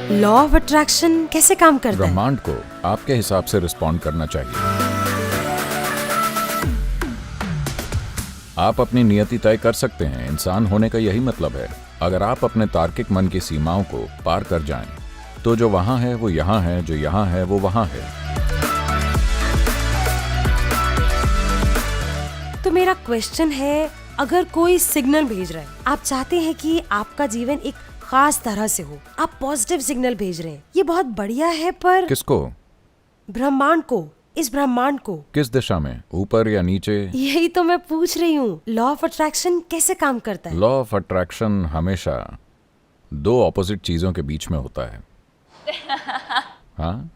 Law of attraction कैसे काम करता है? ब्रह्मांड को आपके हिसाब से रिस्पॉन्ड करना चाहिए। आप अपनी नियति तय कर सकते हैं। इंसान होने का यही मतलब है। अगर आप अपने तार्किक मन की सीमाओं को पार कर जाएं, तो जो वहां है वो यहां है, जो यहां है वो वहां है। तो मेरा क्वेश्चन है, अगर कोई सिग्नल भेज रहा है, आप चाहते हैं कि आपका जीवन एक खास तरह से हो, आप पॉजिटिव सिग्नल भेज रहे हैं, ये बहुत बढ़िया है, पर किसको? ब्रह्मांड को, इस ब्रह्मांड को। किस दिशा में, ऊपर या नीचे? यही तो मैं पूछ रही हूँ, लॉ ऑफ अट्रैक्शन कैसे काम करता है? लॉ ऑफ अट्रैक्शन हमेशा दो ऑपोजिट चीजों के बीच में होता है। हाँ,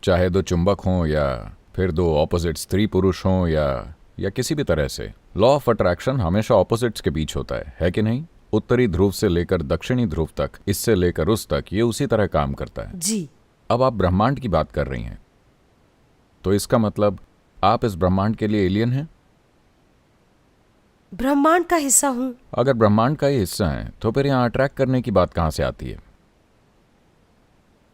चाहे दो चुंबक हों या फिर दो ऑपोजिट स्त्री पुरुष हों या किसी भी तरह से, लॉ ऑफ अट्रैक्शन हमेशा ऑपोजिट्स के बीच होता है कि नहीं? उत्तरी ध्रुव से लेकर दक्षिणी ध्रुव तक, इससे लेकर उस तक, ये उसी तरह काम करता है जी। अब आप ब्रह्मांड की बात कर रही हैं, तो इसका मतलब आप इस ब्रह्मांड के लिए एलियन हैं? ब्रह्मांड का हिस्सा हूँ। अगर ब्रह्मांड का ही हिस्सा है तो फिर यहाँ अट्रैक्ट करने की बात कहाँ से आती है?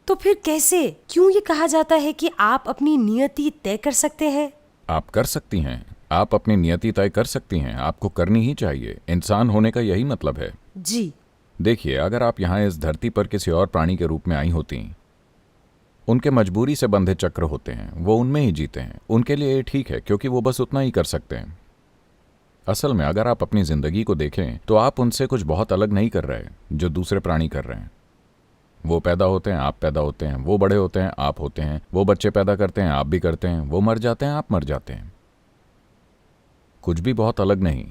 तो फिर कैसे, क्यों ये कहा जाता है कि आप अपनी नियति तय कर सकते हैं? आप कर सकती हैं। आप अपनी नियति तय कर सकती हैं। आपको करनी ही चाहिए। इंसान होने का यही मतलब है। जी। देखिए, अगर आप यहाँ इस धरती पर किसी और प्राणी के रूप में आई होती, उनके मजबूरी से बंधे चक्र होते हैं, वो उनमें ही जीते हैं। उनके लिए ये ठीक है क्योंकि वो बस उतना ही कर सकते हैं। असल में अगर आप अपनी जिंदगी को देखें तो आप उनसे कुछ बहुत अलग नहीं कर रहे जो दूसरे प्राणी कर रहे हैं। वो पैदा होते हैं, आप पैदा होते हैं। वो बड़े होते हैं, आप होते हैं। वो बच्चे पैदा करते हैं, आप भी करते हैं। वो मर जाते हैं, आप मर जाते हैं। कुछ भी बहुत अलग नहीं,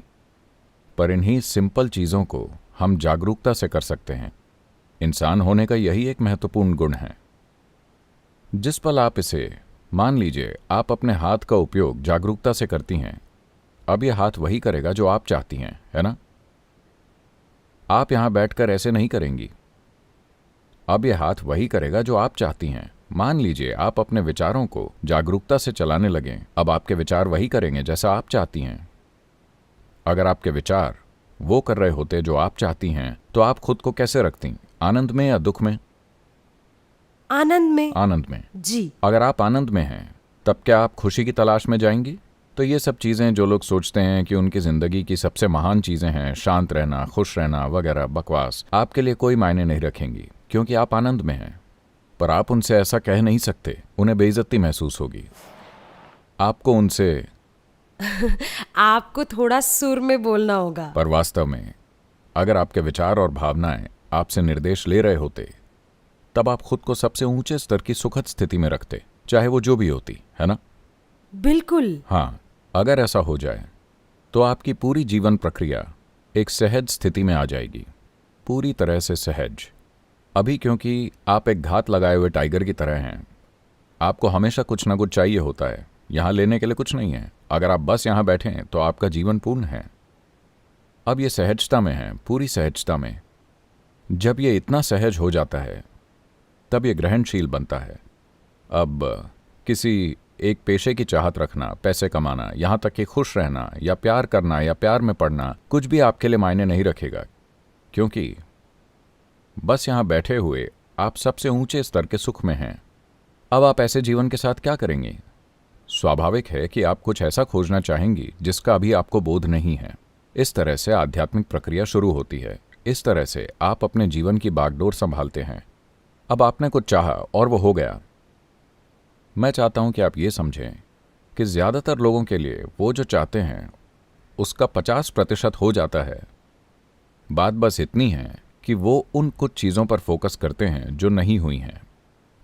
पर इन्हीं सिंपल चीज़ों को हम जागरूकता से कर सकते हैं। इंसान होने का यही एक महत्वपूर्ण गुण है। जिस पल आप इसे, मान लीजिए आप अपने हाथ का उपयोग जागरूकता से करती हैं, अब यह हाथ वही करेगा जो आप चाहती हैं, है ना? आप यहां बैठकर ऐसे नहीं करेंगी। अब यह हाथ वही करेगा जो आप चाहती हैं। मान लीजिए आप अपने विचारों को जागरूकता से चलाने लगें, अब आपके विचार वही करेंगे जैसा आप चाहती हैं। अगर आपके विचार वो कर रहे होते जो आप चाहती हैं, तो आप खुद को कैसे रखती? आनंद में या दुख में? आनंद में। आनंद में। जी। अगर आप आनंद में हैं, तब क्या आप खुशी की तलाश में जाएंगी? तो ये सब चीज़ें जो लोग सोचते हैं कि उनकी ज़िंदगी की सबसे महान चीज़ें हैं, शांत रहना, खुश रहना वगैरह बकवास, आपके लिए कोई मायने नहीं रखेंगी क्योंकि आप आनंद में हैं। पर आप उनसे ऐसा कह नहीं सकते, उन्हें बेइज्जती महसूस होगी। आपको उनसे आपको थोड़ा सुर में बोलना होगा। पर वास्तव में अगर आपके विचार और भावनाएं आपसे निर्देश ले रहे होते, तब आप खुद को सबसे ऊंचे स्तर की सुखद स्थिति में रखते, चाहे वो जो भी होती, है ना? बिल्कुल। हाँ, अगर ऐसा हो जाए तो आपकी पूरी जीवन प्रक्रिया एक सहज स्थिति में आ जाएगी, पूरी तरह से सहज। अभी क्योंकि आप एक घात लगाए हुए टाइगर की तरह हैं, आपको हमेशा कुछ ना कुछ चाहिए होता है। यहाँ लेने के लिए कुछ नहीं है। अगर आप बस यहाँ बैठें तो आपका जीवन पूर्ण है। अब ये सहजता में है, पूरी सहजता में। जब ये इतना सहज हो जाता है, तब ये ग्रहणशील बनता है। अब किसी एक पेशे की चाहत रखना, पैसे कमाना, यहाँ तक कि खुश रहना या प्यार करना या प्यार में पड़ना, कुछ भी आपके लिए मायने नहीं रखेगा, क्योंकि बस यहाँ बैठे हुए आप सबसे ऊंचे स्तर के सुख में हैं। अब आप ऐसे जीवन के साथ क्या करेंगे? स्वाभाविक है कि आप कुछ ऐसा खोजना चाहेंगी जिसका अभी आपको बोध नहीं है। इस तरह से आध्यात्मिक प्रक्रिया शुरू होती है। इस तरह से आप अपने जीवन की बागडोर संभालते हैं। अब आपने कुछ चाहा और वो हो गया। मैं चाहता हूं कि आप ये समझें कि ज़्यादातर लोगों के लिए वो जो चाहते हैं उसका 50% हो जाता है। बात बस इतनी है कि वो उन कुछ चीज़ों पर फोकस करते हैं जो नहीं हुई हैं।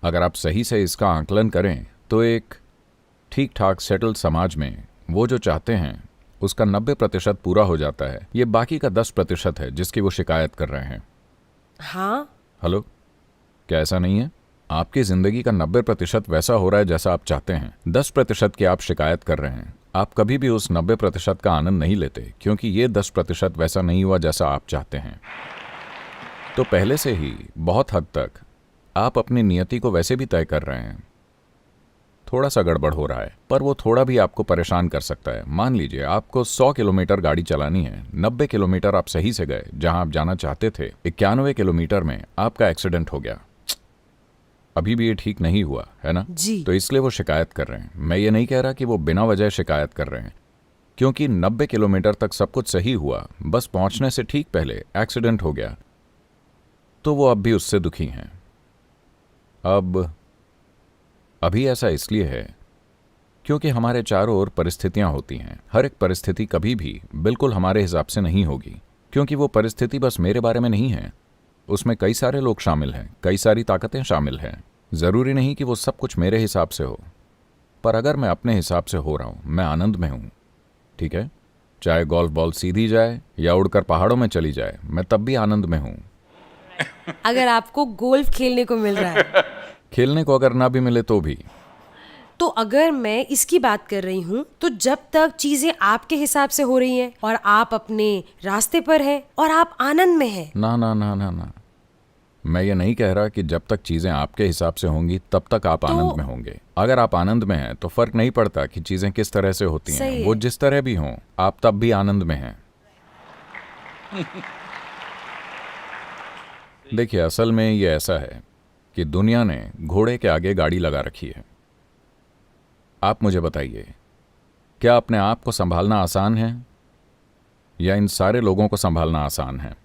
अगर आप सही से इसका आकलन करें तो एक ठीक ठाक सेटल्ड समाज में वो जो चाहते हैं उसका 90% पूरा हो जाता है। ये बाकी का 10% है जिसकी वो शिकायत कर रहे हैं। हाँ। हेलो, क्या ऐसा नहीं है? आपकी जिंदगी का 90% वैसा हो रहा है जैसा आप चाहते हैं। 10% की आप शिकायत कर रहे हैं। आप कभी भी उस 90% का आनंद नहीं लेते क्योंकि ये 10% वैसा नहीं हुआ जैसा आप चाहते हैं। तो पहले से ही बहुत हद तक आप अपनी नियति को वैसे भी तय कर रहे हैं। थोड़ा सा गड़बड़ हो रहा है, पर वो थोड़ा भी आपको परेशान कर सकता है। मान लीजिए आपको 100 किलोमीटर गाड़ी चलानी है, 90 किलोमीटर आप सही से गए जहां आप जाना चाहते थे, 91 किलोमीटर में आपका एक्सीडेंट हो गया। अभी भी ये ठीक नहीं हुआ है ना, जी। तो इसलिए वो शिकायत कर रहे हैं। मैं ये नहीं कह रहा कि वो बिना वजह शिकायत कर रहे हैं, क्योंकि 90 किलोमीटर तक सब कुछ सही हुआ, बस पहुंचने से ठीक पहले एक्सीडेंट हो गया, तो वो अब भी उससे दुखी हैं। अभी ऐसा इसलिए है क्योंकि हमारे चारों ओर परिस्थितियां होती हैं। हर एक परिस्थिति कभी भी बिल्कुल हमारे हिसाब से नहीं होगी, क्योंकि वो परिस्थिति बस मेरे बारे में नहीं है, उसमें कई सारे लोग शामिल हैं, कई सारी ताकतें शामिल हैं। ज़रूरी नहीं कि वो सब कुछ मेरे हिसाब से हो, पर अगर मैं अपने हिसाब से हो रहा हूँ, मैं आनंद में हूँ, ठीक है, चाहे गोल्फ बॉल सीधी जाए या उड़कर पहाड़ों में चली जाए, मैं तब भी आनंद में हूँ। अगर आपको गोल्फ खेलने को मिल रहा है खेलने को अगर ना भी मिले तो भी, तो अगर मैं इसकी बात कर रही हूँ, तो जब तक चीजें आपके हिसाब से हो रही हैं और आप अपने रास्ते पर हैं और आप आनंद में हैं। ना ना ना ना ना, मैं ये नहीं कह रहा कि जब तक चीज़ें आपके हिसाब से होंगी तब तक आप आनंद में होंगे। अगर आप आनंद में हैं तो फर्क नहीं पड़ता कि चीज़ें किस तरह से होती हैं, सही वो है। जिस तरह भी हों, आप तब भी आनंद में हैं। देखिए, असल में ये ऐसा है कि दुनिया ने घोड़े के आगे गाड़ी लगा रखी है। आप मुझे बताइए, क्या अपने आप को संभालना आसान है या इन सारे लोगों को संभालना आसान है?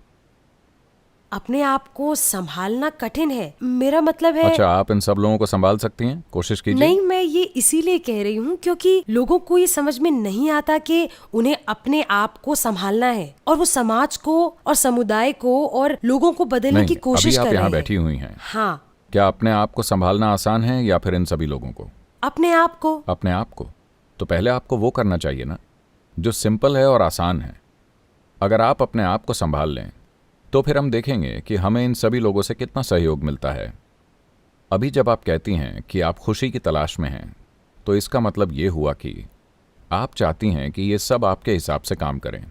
अपने आप को संभालना कठिन है, मेरा मतलब है। अच्छा, आप इन सब लोगों को संभाल सकती हैं? कोशिश कीजिए। नहीं, मैं ये इसीलिए कह रही हूँ क्योंकि लोगों को ये समझ में नहीं आता कि उन्हें अपने आप को संभालना है और वो समाज को और समुदाय को और लोगों को बदलने नहीं, की कोशिश अभी कर आप रहे यहाँ हैं। बैठी हुई हैं। हाँ, क्या अपने आप को संभालना आसान है या फिर इन सभी लोगों को? अपने आप को। अपने आप को तो पहले आपको वो करना चाहिए ना जो सिंपल है और आसान है। अगर आप अपने आप को संभाल लें तो फिर हम देखेंगे कि हमें इन सभी लोगों से कितना सहयोग मिलता है। अभी जब आप कहती हैं कि आप खुशी की तलाश में हैं, तो इसका मतलब ये हुआ कि आप चाहती हैं कि ये सब आपके हिसाब से काम करें।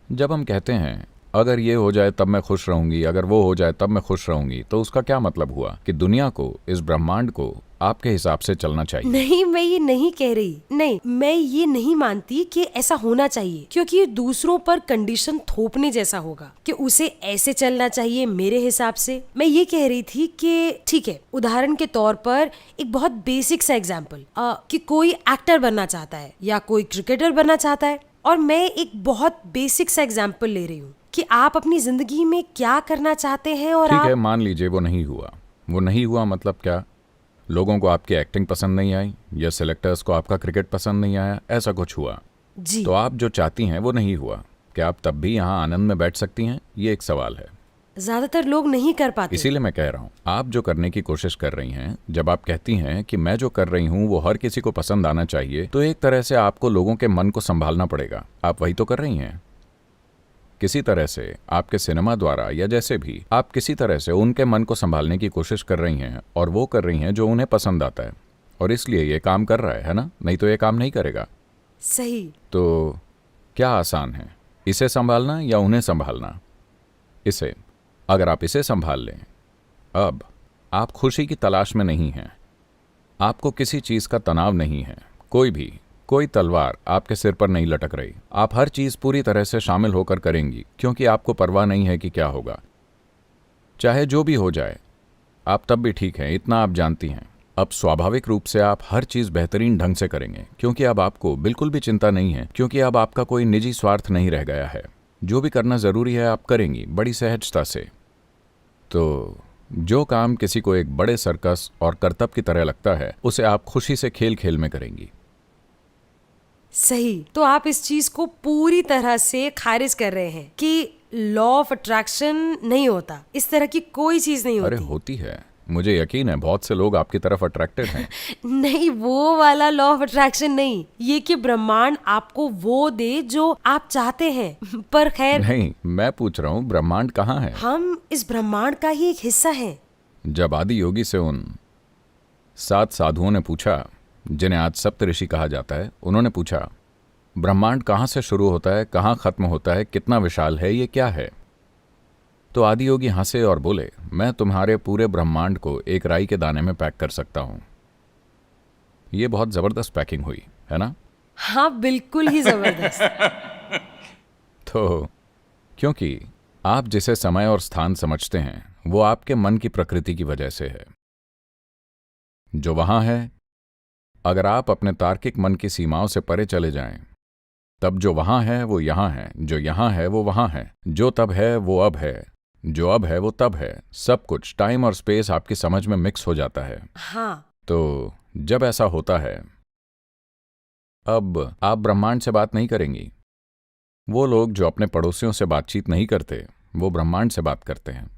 जब हम कहते हैं अगर ये हो जाए तब मैं खुश रहूंगी, अगर वो हो जाए तब मैं खुश रहूंगी, तो उसका क्या मतलब हुआ कि दुनिया को, इस ब्रह्मांड को आपके हिसाब से चलना चाहिए। नहीं, मैं ये नहीं कह रही। नहीं, मैं ये नहीं मानती कि ऐसा होना चाहिए, क्योंकि ये दूसरों पर कंडीशन थोपने जैसा होगा कि उसे ऐसे चलना चाहिए मेरे हिसाब से। मैं ये कह रही थी कि ठीक है, उदाहरण के तौर पर एक बहुत बेसिक सा एग्जाम्पल कि कोई एक्टर बनना चाहता है या कोई क्रिकेटर बनना चाहता है, और मैं एक बहुत बेसिक सा एग्जाम्पल ले रही हूँ कि आप अपनी जिंदगी में क्या करना चाहते हैं और ठीक आप। है, मान लीजिए वो नहीं हुआ मतलब क्या? लोगों को आपकी एक्टिंग पसंद नहीं आई या सिलेक्टर्स को आपका क्रिकेट पसंद नहीं आया, ऐसा कुछ हुआ। जी, तो आप जो चाहती हैं वो नहीं हुआ, क्या आप तब भी यहाँ आनंद में बैठ सकती हैं? ये एक सवाल है। ज्यादातर लोग नहीं कर पाते। इसीलिए मैं कह रहा हूँ, आप जो करने की कोशिश कर रही हैं, जब आप कहती हैं कि मैं जो कर रही हूँ वो हर किसी को पसंद आना चाहिए, तो एक तरह से आपको लोगों के मन को संभालना पड़ेगा। आप वही तो कर रही हैं। किसी तरह से आपके सिनेमा द्वारा या जैसे भी आप किसी तरह से उनके मन को संभालने की कोशिश कर रही हैं, और वो कर रही हैं जो उन्हें पसंद आता है, और इसलिए ये काम कर रहा है ना? नहीं तो ये काम नहीं करेगा। सही। तो क्या आसान है, इसे संभालना या उन्हें संभालना? इसे। अगर आप इसे संभाल लें, अब आप खुशी की तलाश में नहीं हैं, आपको किसी चीज़ का तनाव नहीं है, कोई तलवार आपके सिर पर नहीं लटक रही। आप हर चीज़ पूरी तरह से शामिल होकर करेंगी, क्योंकि आपको परवाह नहीं है कि क्या होगा। चाहे जो भी हो जाए, आप तब भी ठीक हैं, इतना आप जानती हैं। अब स्वाभाविक रूप से आप हर चीज़ बेहतरीन ढंग से करेंगे, क्योंकि अब आपको बिल्कुल भी चिंता नहीं है, क्योंकि अब आपका कोई निजी स्वार्थ नहीं रह गया है। जो भी करना ज़रूरी है आप करेंगी बड़ी सहजता से। तो जो काम किसी को एक बड़े सर्कस और करतब की तरह लगता है, उसे आप खुशी से खेल खेल में करेंगी। सही। तो आप इस चीज को पूरी तरह से खारिज कर रहे हैं कि लॉ ऑफ अट्रैक्शन नहीं होता, इस तरह की कोई चीज नहीं अरे होती। होती है, मुझे यकीन है बहुत से लोग आपकी तरफ अट्रैक्टेड हैं। नहीं, वो वाला लॉ ऑफ अट्रैक्शन नहीं, ये कि ब्रह्मांड आपको वो दे जो आप चाहते हैं। पर खैर, नहीं, मैं पूछ रहा हूँ ब्रह्मांड कहाँ है? हम इस ब्रह्मांड का ही एक हिस्सा हैं। जब आदि योगी से उन 7 साधुओं ने पूछा, जिन्हें आज सप्तऋषि कहा जाता है, उन्होंने पूछा ब्रह्मांड कहाँ से शुरू होता है, कहाँ खत्म होता है, कितना विशाल है, ये क्या है? तो आदि योगी हंसे और बोले, मैं तुम्हारे पूरे ब्रह्मांड को एक राई के दाने में पैक कर सकता हूं। ये बहुत जबरदस्त पैकिंग हुई है ना? हाँ, बिल्कुल ही जबरदस्त। तो क्योंकि आप जिसे समय और स्थान समझते हैं, वो आपके मन की प्रकृति की वजह से है। जो वहां है, अगर आप अपने तार्किक मन की सीमाओं से परे चले जाएं, तब जो वहां है वो यहां है, जो यहां है वो वहां है, जो तब है वो अब है, जो अब है वो तब है। सब कुछ, टाइम और स्पेस आपकी समझ में मिक्स हो जाता है। हाँ। तो जब ऐसा होता है, अब आप ब्रह्मांड से बात नहीं करेंगी। वो लोग जो अपने पड़ोसियों से बातचीत नहीं करते, वो ब्रह्मांड से बात करते हैं।